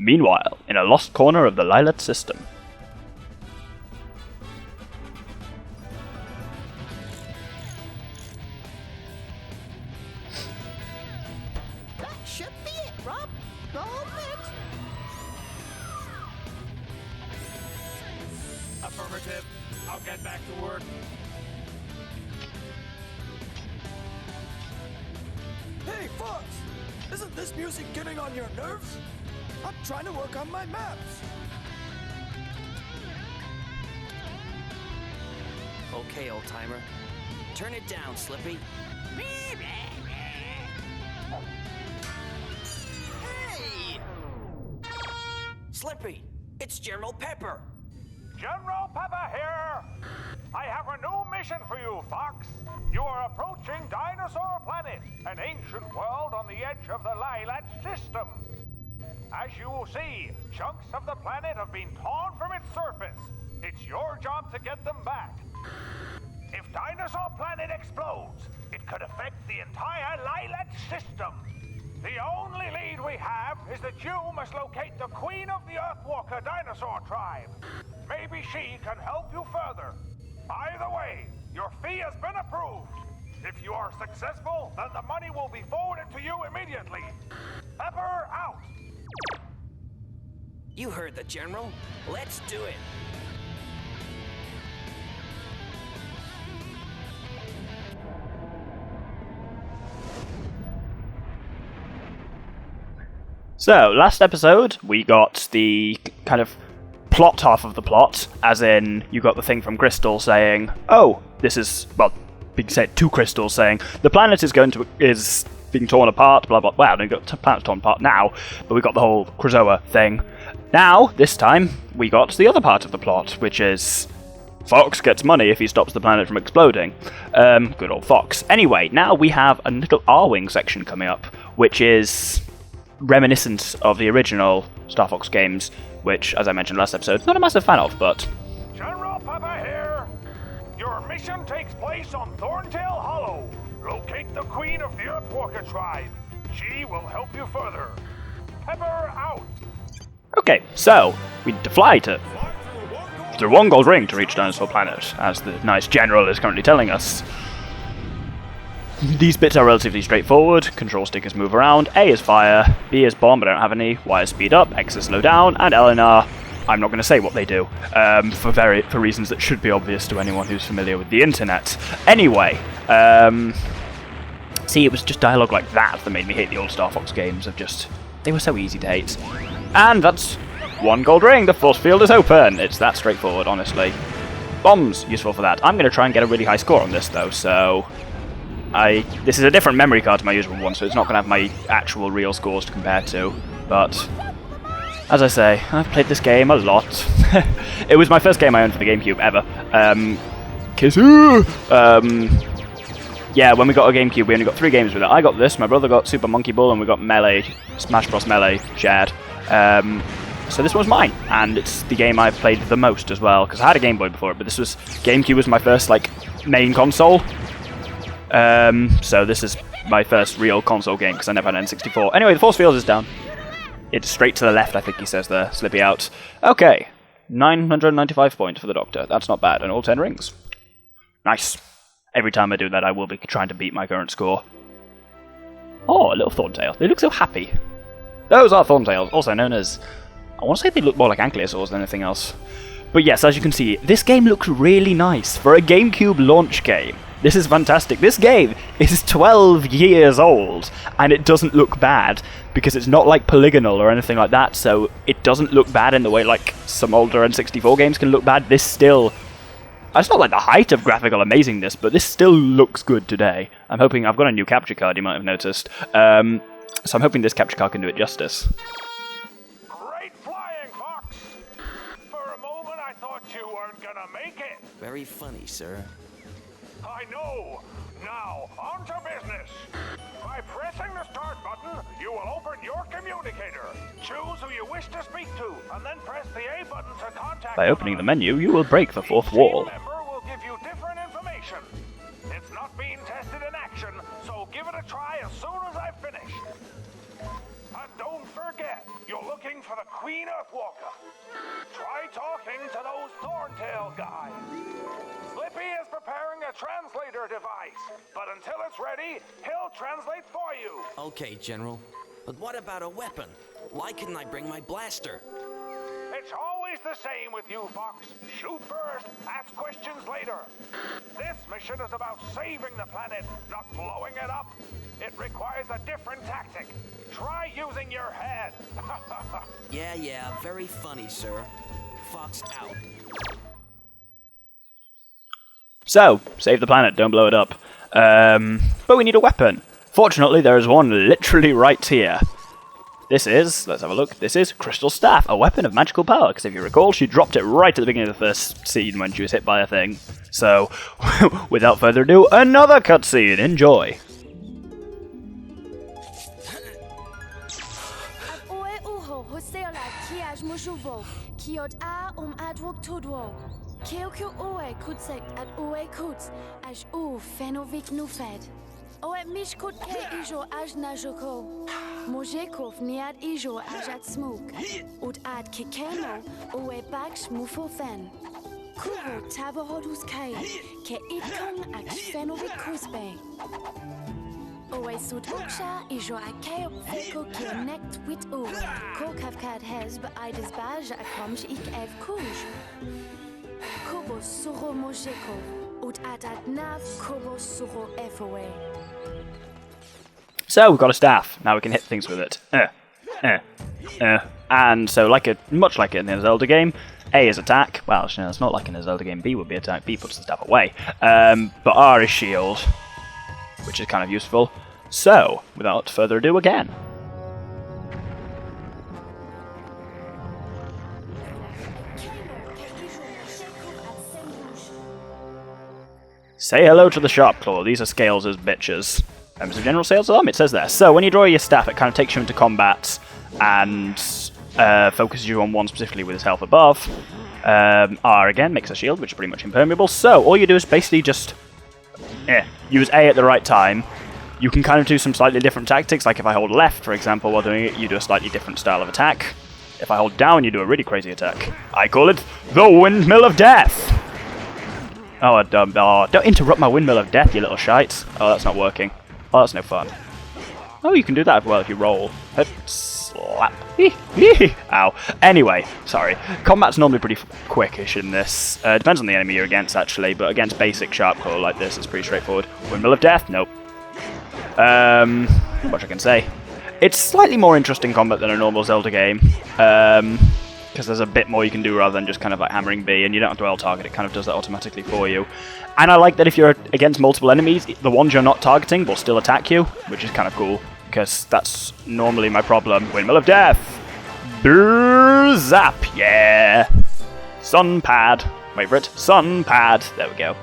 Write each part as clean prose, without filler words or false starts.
Meanwhile, in a lost corner of the Lilat system. That should be it, Rob. Roll it. Affirmative. I'll get back to work. Hey, Fox! Isn't this music getting on your nerves? I'm trying to work on my maps. Okay, old timer. Turn it down, Slippy. Hey! Slippy, it's General Pepper. General Pepper here! I have a new mission for you, Fox. You are approaching Dinosaur Planet, an ancient world on the edge of the Lilat system. As you will see, chunks of the planet have been torn from its surface. It's your job to get them back. If Dinosaur Planet explodes, it could affect the entire Lilat system. The only lead we have is that you must locate the Queen of the EarthWalker dinosaur tribe. Maybe she can help you further. Either way, your fee has been approved. If you are successful, then the money will be forwarded to you immediately. Pepper out! You heard the General. Let's do it. So, last episode, we got the kind of plot half of the plot, as in, you got the thing from Crystal saying, oh, this is, well, being said to Crystal saying, the planet is being torn apart, blah blah, well, we got the planet's torn apart now, but we got the whole Krazoa thing. Now, this time, we got the other part of the plot, which is, Fox gets money if he stops the planet from exploding. Good old Fox. Anyway, now we have a little Arwing section coming up, which is reminiscent of the original Star Fox games, which, as I mentioned last episode, not a massive fan of, but... General Pepper here! Your mission takes place on Thorntail Hollow. Locate the Queen of the EarthWalker tribe. She will help you further. Pepper out! Okay, so, we need to fly through one gold ring to reach Dinosaur Planet, as the nice general is currently telling us. These bits are relatively straightforward. Control stickers move around. A is fire, B is bomb, but I don't have any. Y is speed up, X is slow down, and L and R, I'm not going to say what they do, for reasons that should be obvious to anyone who's familiar with the internet. Anyway, see, it was just dialogue like that made me hate the old Star Fox games. They were so easy to hate. And that's one gold ring. The force field is open. It's that straightforward, honestly. Bombs, useful for that. I'm going to try and get a really high score on this, though, so... This is a different memory card to my usual one, so it's not going to have my actual real scores to compare to, but... As I say, I've played this game a lot. It was my first game I owned for the GameCube ever. Kazoo! Yeah, when we got a GameCube, we only got 3 games with it. I got this, my brother got Super Monkey Ball, and we got Melee, Smash Bros. Melee shared. So this one's mine, and it's the game I've played the most as well, because I had a Game Boy before it, but GameCube was my first, main console. So this is my first real console game, because I never had an N64. Anyway, the force field is down. It's straight to the left, I think he says there, Slippy out. Okay, 995 points for the Doctor. That's not bad, and all 10 rings. Nice. Every time I do that, I will be trying to beat my current score. Oh, a little Thorntail. They look so happy. Those are Thorntails, also known as... I want to say they look more like Ankylosaurs than anything else. But yes, as you can see, this game looks really nice. For a GameCube launch game, this is fantastic. This game is 12 years old, and it doesn't look bad, because it's not polygonal or anything like that, so it doesn't look bad in the way some older N64 games can look bad. This still... It's not the height of graphical amazingness, but this still looks good today. I'm hoping... I've got a new capture card, you might have noticed. So I'm hoping this capture card can do it justice. Great flying, Fox! For a moment I thought you weren't gonna make it. Very funny, sir. I know. Now, on to business. By pressing the start button, you will open your communicator. Choose who you wish to speak to, and then press the A button to contact By opening the menu, you will break the fourth wall. Each team member will give you different information. It's not being tested in action, so give it a try as soon as I've finished. And don't forget, You're looking for the Queen EarthWalker. Try talking to those Thorntail guys. Slippy is preparing a translator device, but until it's ready, he'll translate for you. Okay, General. But what about a weapon? Why couldn't I bring my blaster? It's always the same with you, Fox. Shoot first, ask questions later. This mission is about saving the planet, not blowing it up. It requires a different tactic. Try using your head. Yeah, very funny, sir. Fox out. So, save the planet, don't blow it up. But we need a weapon. Fortunately, there is one literally right here. This is, let's have a look, this is Crystal Staff, a weapon of magical power, because if you recall, she dropped it right at the beginning of the first scene when she was hit by a thing. So, without further ado, another cutscene, enjoy! Oe mishkut ke ijo aj najoko. Mojekov niad ijo aj at smoke. Ut ad kikeno oe baksh mufofen. Kuho tabahodus kai. Ke itkong ak fenovik kusbe. Oe sut uksha ijo akeo feko ke nekt wit u. Ko kavkad hez be aides baj akomsh ik ev kuj. Kobo suro mojekov. Ut ad nav kobo suro efoe. So, we've got a staff. Now we can hit things with it. And so, much like in the Zelda game, A is attack. Well, no, it's not like in a Zelda game. B would be attack. B puts the staff away. But R is shield, which is kind of useful. So, without further ado, again. Say hello to the Sharpclaw. These are Scales' bitches. Members of General Sales Alarm, it says there. So when you draw your staff, it kind of takes you into combat and focuses you on one specifically with his health above. R again makes a shield, which is pretty much impermeable. So all you do is basically just use A at the right time. You can kind of do some slightly different tactics, like if I hold left, for example, while doing it, you do a slightly different style of attack. If I hold down, you do a really crazy attack. I call it the Windmill of Death! Oh, don't interrupt my Windmill of Death, you little shite. Oh, that's not working. Oh, that's no fun. Oh, you can do that as well if you roll. Slap. Ow. Anyway, sorry. Combat's normally pretty quickish in this. Depends on the enemy you're against, actually, but against basic Sharpclaw like this, it's pretty straightforward. Windmill of Death? Nope. Not much I can say. It's slightly more interesting combat than a normal Zelda game, because there's a bit more you can do rather than just kind of like hammering B, and you don't have to L-target, it kind of does that automatically for you. And I like that if you're against multiple enemies, the ones you're not targeting will still attack you, which is kind of cool, because that's normally my problem. Windmill of Death! Brrr, zap! Yeah! Sun pad. Wait for it. Sun pad. There we go.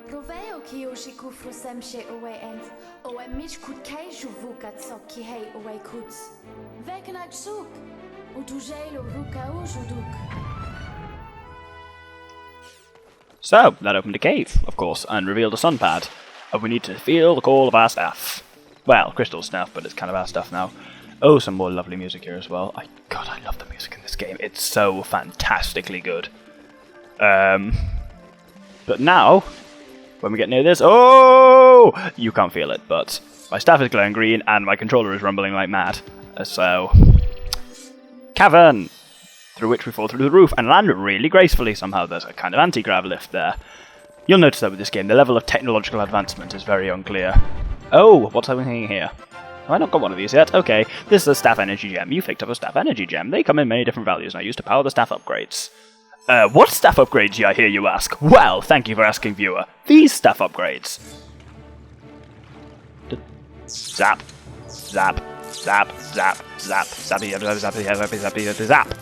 Roveo kiyoshi kufrosem she away end, oe mich kut kai juvukat sok ki hei away kuts. Vekenag suk, utujelo ruka ujuduk. So, that opened a cave, of course, and revealed a sun pad. And we need to feel the call of our staff. Well, Crystal staff, but it's kind of our stuff now. Oh, some more lovely music here as well. God, I love the music in this game. It's so fantastically good. But now, when we get near this, oh! You can't feel it, but my staff is glowing green and my controller is rumbling like mad. So, cavern, through which we fall through the roof and land really gracefully somehow. There's a kind of anti-grav lift there. You'll notice that with this game, the level of technological advancement is very unclear. Oh, what's happening here? Have I not got one of these yet? Okay, this is a staff energy gem. You picked up a staff energy gem. They come in many different values and are used to power the staff upgrades. What staff upgrades, I hear you ask? Well, thank you for asking, viewer. These staff upgrades. Zap. Zap. Zap. Zap. Zap. Zappy. Zappy. Zappy. Zappy. Zap.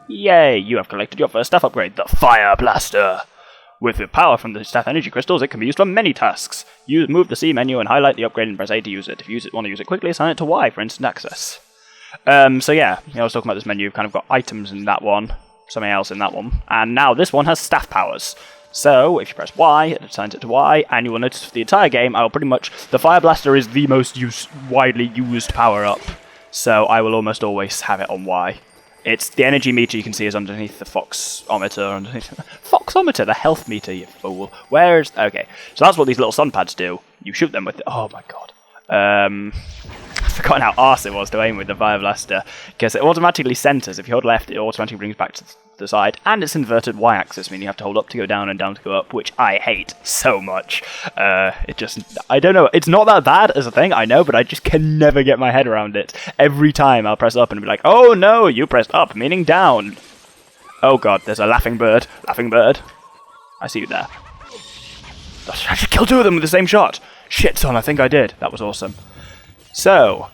Yay, you have collected your first staff upgrade, the Fire Blaster. With the power from the staff energy crystals, it can be used for many tasks. Move the C menu and highlight the upgrade and press A to use it. If you want to use it quickly, assign it to Y for instant access. So yeah, I was talking about this menu. You've kind of got items in that one, something else in that one, and now this one has staff powers. So, if you press Y, it assigns it to Y, and you will notice for the entire game, I will pretty much... The Fire Blaster is the most widely used power-up, so I will almost always have it on Y. It's the energy meter you can see is underneath the Foxometer. Foxometer, the health meter, you fool. Where's... Okay, so that's what these little sun pads do. You shoot them with... Oh my god. I've forgotten how arse it was to aim with the Fire Blaster, because it automatically centers. If you hold left, it automatically brings back to the side, and it's inverted y-axis, meaning you have to hold up to go down and down to go up, which I hate so much. It just... I don't know, it's not that bad as a thing, I know, but I just can never get my head around it. Every time I'll press up and be like, oh no, you pressed up, meaning down. Oh god, there's a laughing bird. Laughing bird. I see you there. I should kill two of them with the same shot. Shit, son, I think I did. That was awesome. So,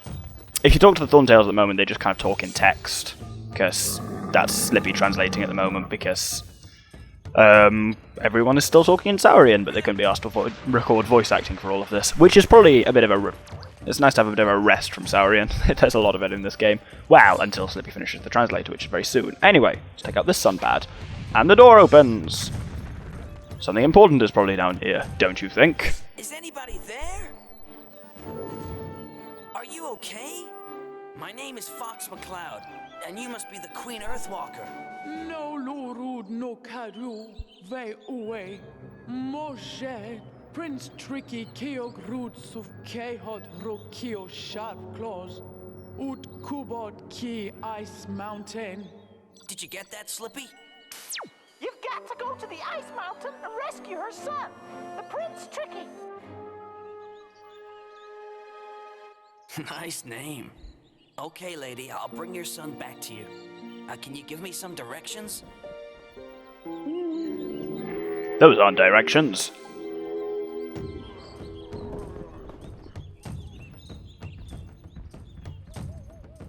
if you talk to the Thorntails at the moment, they just kind of talk in text, because that's Slippy translating at the moment, because everyone is still talking in Saurian, but they couldn't be asked to record voice acting for all of this, which is probably a bit of a... It's nice to have a bit of a rest from Saurian. There's a lot of it in this game. Well, until Slippy finishes the translator, which is very soon. Anyway, let's take out this sun pad, and the door opens. Something important is probably down here, don't you think? Is anybody there? Are you okay? My name is Fox McCloud, and you must be the Queen Earthwalker. No lorud no kadu, ve uwe, moje, Prince Tricky keog roots of kehot rokio sharp claws, ut kubot ki ice mountain. Did you get that, Slippy? You've got to go to the Ice Mountain and rescue her son, the Prince Tricky. Nice name. Okay, lady, I'll bring your son back to you. Can you give me some directions? Those aren't directions.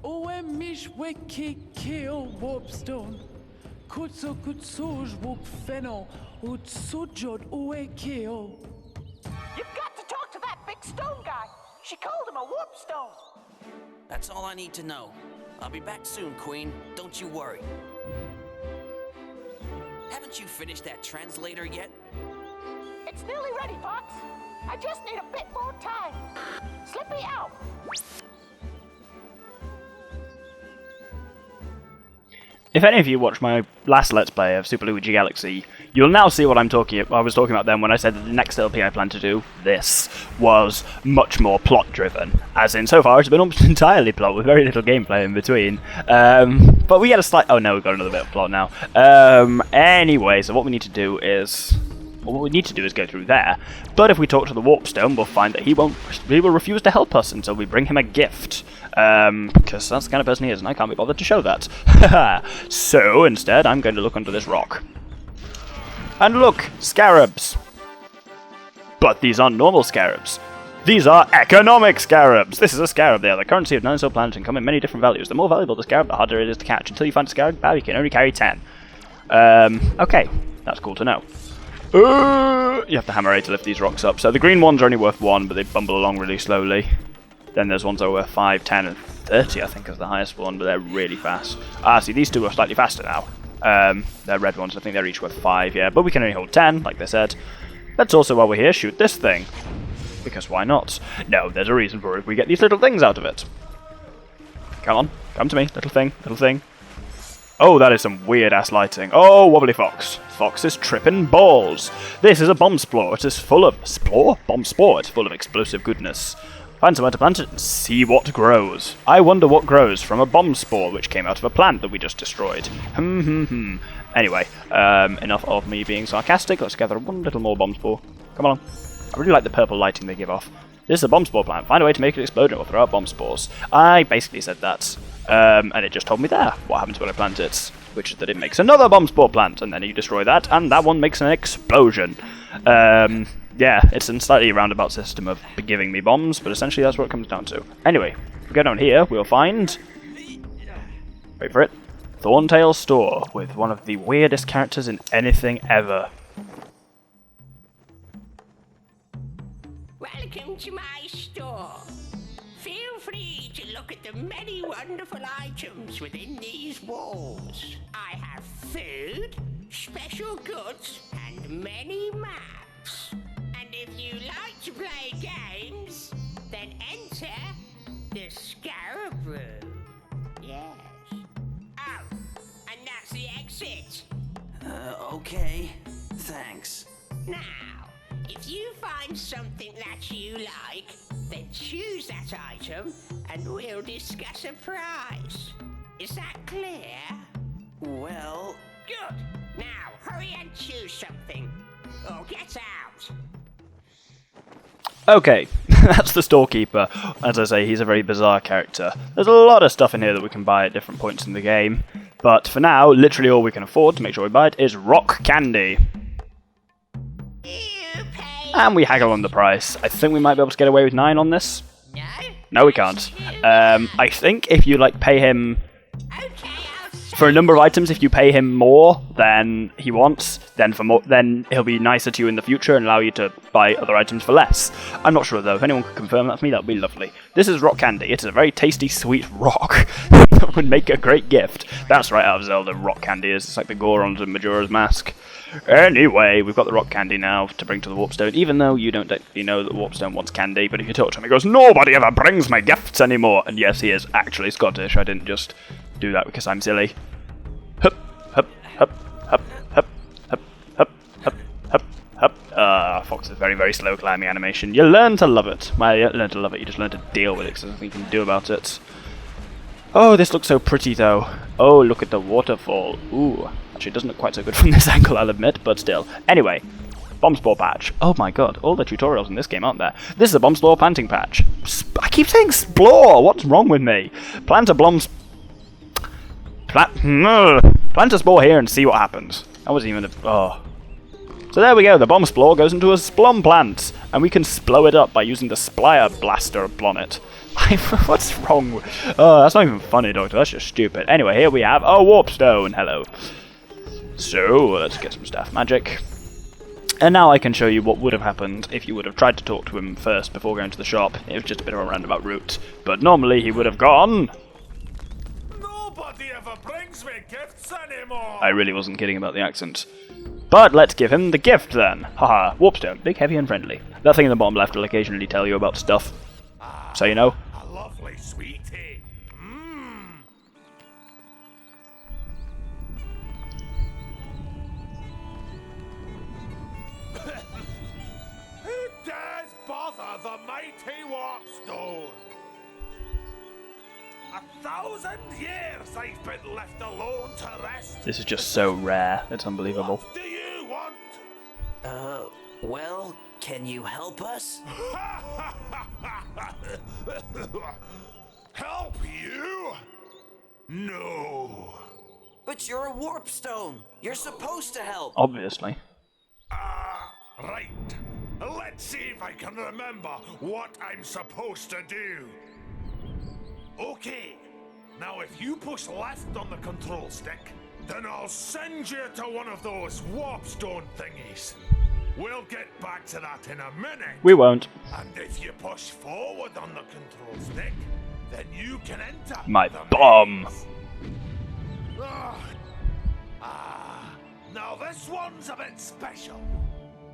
Owe mish weki keo wobstone, kutso kutsoj wop feno, ut sujod owe keo. You've got to talk to that big stone guy. She called him a whoopstone. That's all I need to know. I'll be back soon, Queen. Don't you worry. Haven't you finished that translator yet? It's nearly ready, Fox. I just need a bit more time. Slippy out. If any of you watched my last Let's Play of Super Luigi Galaxy, you'll now see what I was talking about then when I said that the next LP I plan to do, this, was much more plot-driven. As in, so far it's been almost entirely plot, with very little gameplay in between. But we get a slight... Oh no, we've got another bit of plot now. Anyway, so what we need to do is... What we need to do is go through there. But if we talk to the Warpstone, we'll find that he will refuse to help us until we bring him a gift. Because that's the kind of person he is, and I can't be bothered to show that. So, instead, I'm going to look under this rock. And look! Scarabs! But these aren't normal scarabs. These are economic scarabs! This is a scarab. They are the currency of Dinosaur Planet and come in many different values. The more valuable the scarab, the harder it is to catch. Until you find a scarab, you can only carry 10. Okay. That's cool to know. You have to hammer A to lift these rocks up. So the green ones are only worth 1, but they bumble along really slowly. Then there's ones that are worth 5, 10, and 30, I think, is the highest one, but they're really fast. See, these two are slightly faster now. They're red ones, I think they're each worth 5, yeah, but we can only hold 10, like they said. Let's also, while we're here, shoot this thing. Because why not? No, there's a reason for it. We get these little things out of it. Come on, come to me, little thing, little thing. Oh, that is some weird-ass lighting. Oh, Wobbly Fox. Fox is tripping balls. This is a bomb spore. It is full of... Spore? Bomb spore. It's full of explosive goodness. Find somewhere to plant it and see what grows. I wonder what grows from a bomb spore which came out of a plant that we just destroyed. Anyway, enough of me being sarcastic. Let's gather one little more bomb spore. Come along. I really like the purple lighting they give off. This is a bomb spore plant. Find a way to make it explode or throw out bomb spores. I basically said that. And it just told me there what happens when I plant it. Which is that it makes another bomb spore plant, and then you destroy that, and that one makes an explosion. Yeah, it's a slightly roundabout system of giving me bombs, but essentially that's what it comes down to. Anyway, if we go down here, we'll find... Wait for it. Thorntail store, with one of the weirdest characters in anything ever. Welcome to my store. Feel free to look at the many wonderful items within these walls. I have food, special goods, and many maps. And if you like to play games, then enter the Scarab Room. Yes. Oh, and that's the exit. Okay. Thanks. Now, if you find something that you like, then choose that item and we'll discuss a price. Is that clear? Well, Good. Now, hurry and choose something. Or get out. Okay, that's the storekeeper. As I say, he's a very bizarre character. There's a lot of stuff in here that we can buy at different points in the game, but for now, literally all we can afford to make sure we buy it is rock candy. You pay. And we haggle on the price. I think we might be able to get away with 9 on this. No? No, we can't. I think if you pay him Okay, I'll for a number of items, if you pay him more than he wants, then he'll be nicer to you in the future and allow you to buy other items for less. I'm not sure though. If anyone could confirm that for me, that would be lovely. This is rock candy. It is a very tasty, sweet rock that would make a great gift. That's right out of Zelda. Rock candy is. It's like the Goron to Majora's Mask. Anyway, we've got the rock candy now to bring to the Warpstone, even though you don't actually know that Warpstone wants candy, but if you talk to him, he goes, "Nobody ever brings me gifts anymore." And yes, he is actually Scottish. I didn't just do that because I'm silly. Hup, hup, hup, hup, hup, hup, hup, hup, hup, hup. Fox is very, very slow climbing animation. You learn to love it. Well, you learn to love it, you just learn to deal with it, because there's nothing you can do about it. Oh, this looks so pretty, though. Oh, look at the waterfall. Ooh. Actually, it doesn't look quite so good from this angle, I'll admit, but still. Anyway, Bomb Spore Patch. Oh my god, all the tutorials in this game, aren't there? This is a Bomb Spore Planting Patch. I keep saying Splore! What's wrong with me? Plant a Plant a spore here and see what happens. That wasn't even a... Oh. So there we go, the Bomb Splore goes into a Splom plant, and we can splow it up by using the Splire Blaster upon it. What's wrong with... Oh, that's not even funny, Doctor, that's just stupid. Anyway, here we have a Warpstone. Hello. So, let's get some staff magic. And now I can show you what would have happened if you would have tried to talk to him first before going to the shop. It was just a bit of a roundabout route. But normally he would have gone... Nobody ever brings me gifts anymore. I really wasn't kidding about the accent. But let's give him the gift then. Haha, Warpstone, big, heavy and friendly. That thing in the bottom left will occasionally tell you about stuff. So you know. A lovely sweetie. Who dares bother the mighty Warpstone? 1,000 years I've been left alone to rest. This is just so rare, it's unbelievable. What do you want? Well, can you help us? Help you? No. But you're a Warpstone. You're supposed to help. Obviously. Right. Let's see if I can remember what I'm supposed to do. Okay. Now if you push left on the control stick, then I'll send you to one of those Warpstone thingies. We'll get back to that in a minute. We won't. And if you push forward on the control stick, then you can enter My the bomb. maze. Now this one's a bit special.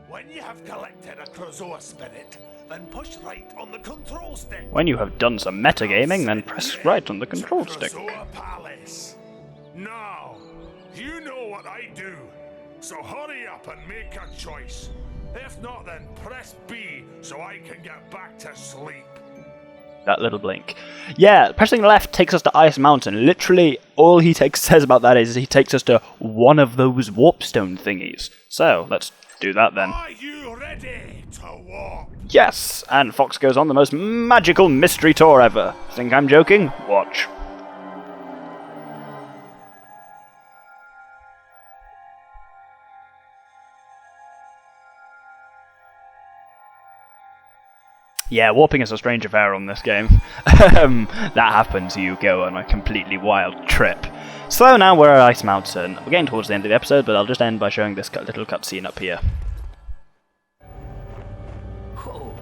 When you have collected a Krazoa spirit, then push right on the control stick. When you have done some metagaming, then press right on the control stick. Krazoa Palace. Now, you know what I do. So hurry up and make a choice. If not, then press B so I can get back to sleep. That little blink. Yeah, pressing left takes us to Ice Mountain. Literally, all he says about that is he takes us to one of those Warpstone thingies. So, let's do that then. Are you ready to walk? Yes, and Fox goes on the most magical mystery tour ever. Think I'm joking? Watch. Yeah, warping is a strange affair on this game. That happens, you go on a completely wild trip. So now we're at Ice Mountain. We're getting towards the end of the episode, but I'll just end by showing this little cutscene up here. Whoa.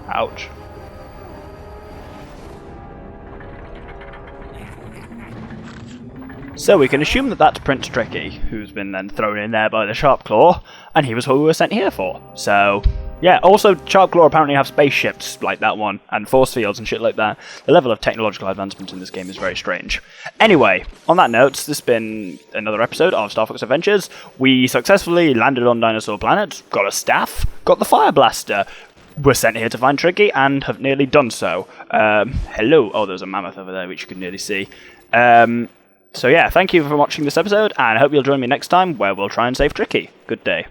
Ouch. So we can assume that that's Prince Tricky, who's been then thrown in there by the Sharpclaw, and he was who we were sent here for. So, yeah, also Sharpclaw apparently have spaceships like that one, and force fields and shit like that. The level of technological advancement in this game is very strange. Anyway, on that note, this has been another episode of Star Fox Adventures. We successfully landed on Dinosaur Planet, got a staff, got the Fire Blaster. We're sent here to find Tricky, and have nearly done so. Hello. Oh, there's a mammoth over there, which you can nearly see. So yeah, thank you for watching this episode, and I hope you'll join me next time, where we'll try and save Tricky. Good day.